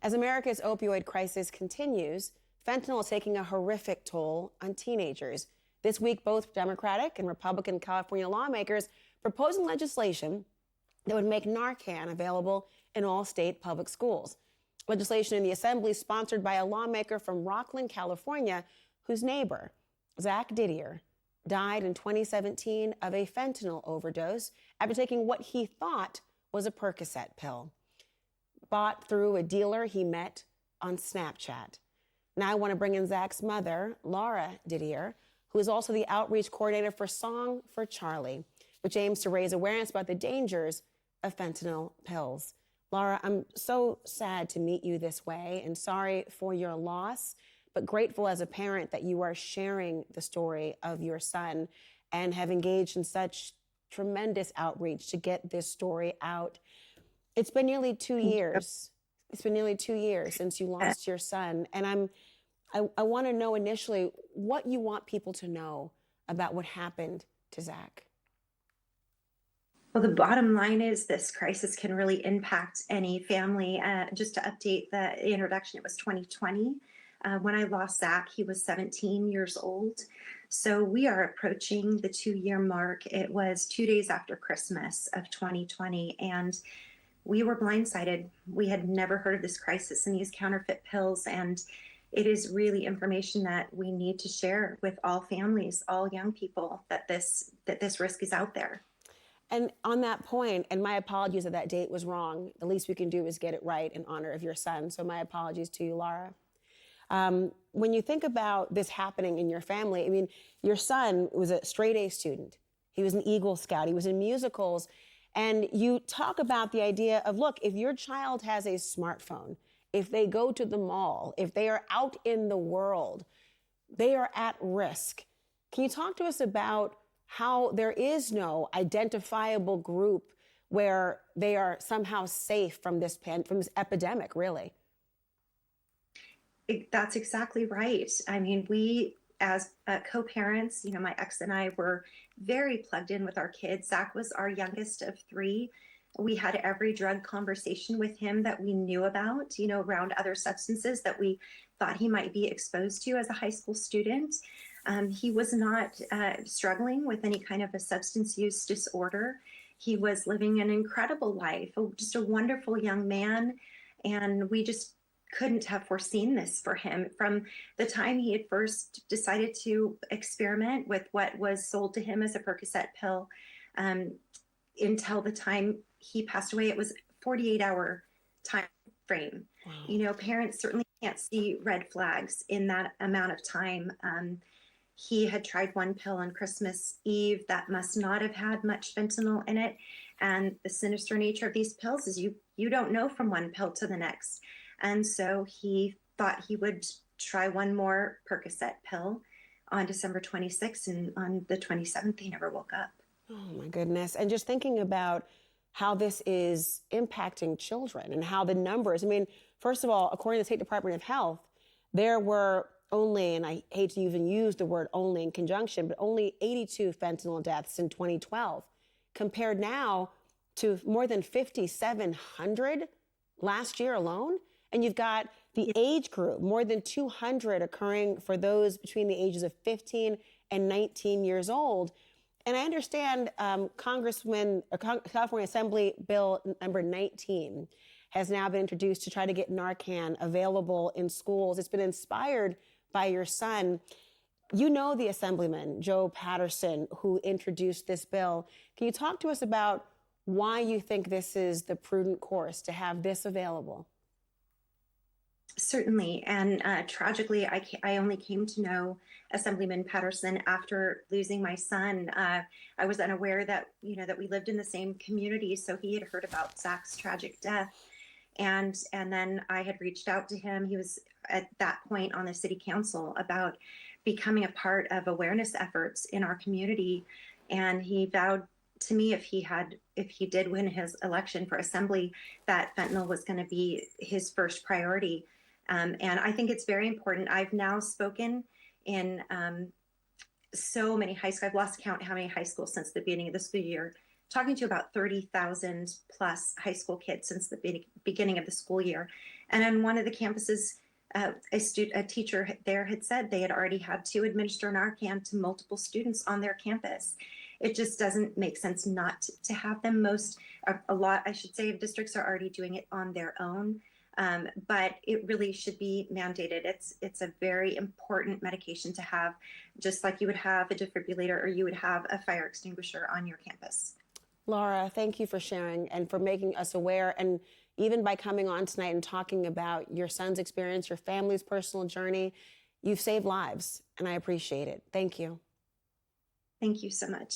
As America's opioid crisis continues, fentanyl is taking a horrific toll on teenagers. This week, both Democratic and Republican California lawmakers proposing legislation that would make Narcan available in all state public schools. Legislation in the Assembly sponsored by a lawmaker from Rockland, California, whose neighbor, Zach Didier, died in 2017 of a fentanyl overdose after taking what he thought was a Percocet pill, bought through a dealer he met on Snapchat. Now I want to bring in Zach's mother, Laura Didier, who is also the outreach coordinator for Song for Charlie, which aims to raise awareness about the dangers of fentanyl pills. Laura, I'm so sad to meet you this way and sorry for your loss, but grateful as a parent that you are sharing the story of your son and have engaged in such tremendous outreach to get this story out. It's been nearly 2 years. It's been nearly 2 years since you lost your son. And I want to know initially what you want people to know about what happened to Zach. Well, the bottom line is this crisis can really impact any family. Just to update the introduction, it was 2020. When I lost Zach, he was 17 years old. So we are approaching the 2-year mark. It was 2 days after Christmas of 2020. And we were blindsided. We had never heard of this crisis and these counterfeit pills. And it is really information that we need to share with all families, all young people, that this risk is out there. And on that point, and my apologies that that date was wrong, the least we can do is get it right in honor of your son. So my apologies to you, Laura. When you think about this happening in your family, I mean, your son was a straight A student. He was an Eagle Scout. He was in musicals. And you talk about the idea of, look, if your child has a smartphone, if they go to the mall, if they are out in the world, they are at risk. Can you talk to us about how there is no identifiable group where they are somehow safe from this epidemic, really? That's exactly right. I mean, we as co-parents, my ex and I were very plugged in with our kids. Zach was our youngest of 3. We had every drug conversation with him that we knew about, around other substances that we thought he might be exposed to as a high school student. He was not struggling with any kind of a substance use disorder. He was living an incredible life, just a wonderful young man. And we just couldn't have foreseen this for him. From the time he had first decided to experiment with what was sold to him as a Percocet pill, until the time he passed away, it was 48-hour time frame. Wow. Parents certainly can't see red flags in that amount of time. He had tried one pill on Christmas Eve that must not have had much fentanyl in it. And the sinister nature of these pills is you don't know from one pill to the next. And so he thought he would try one more Percocet pill on December 26th, and on the 27th, he never woke up. Oh, my goodness. And just thinking about how this is impacting children and how the numbers, I mean, first of all, according to the State Department of Health, there were only, and I hate to even use the word only in conjunction, but only 82 fentanyl deaths in 2012, compared now to more than 5,700 last year alone. And you've got the age group, more than 200 occurring for those between the ages of 15 and 19 years old. And I understand California Assembly Bill number 19 has now been introduced to try to get Narcan available in schools. It's been inspired by your son. You know the Assemblyman, Joe Patterson, who introduced this bill. Can you talk to us about why you think this is the prudent course to have this available? Certainly. And tragically, I only came to know Assemblyman Patterson after losing my son. I was unaware that, that we lived in the same community. So he had heard about Zach's tragic death. And then I had reached out to him. He was at that point on the city council about becoming a part of awareness efforts in our community. And he vowed to me if he did win his election for assembly, that fentanyl was going to be his first priority. And I think it's very important. I've now spoken in so many high schools. I've lost count how many high schools since the beginning of the school year talking to about 30,000 plus high school kids since the beginning of the school year. And on one of the campuses, a teacher there had said they had already had to administer Narcan to multiple students on their campus. It just doesn't make sense not to have them. A lot, I should say, of districts are already doing it on their own. But it really should be mandated. It's a very important medication to have, just like you would have a defibrillator or you would have a fire extinguisher on your campus. Laura, thank you for sharing and for making us aware, and even by coming on tonight and talking about your son's experience, your family's personal journey. You've saved lives, and I appreciate it. Thank you. Thank you so much.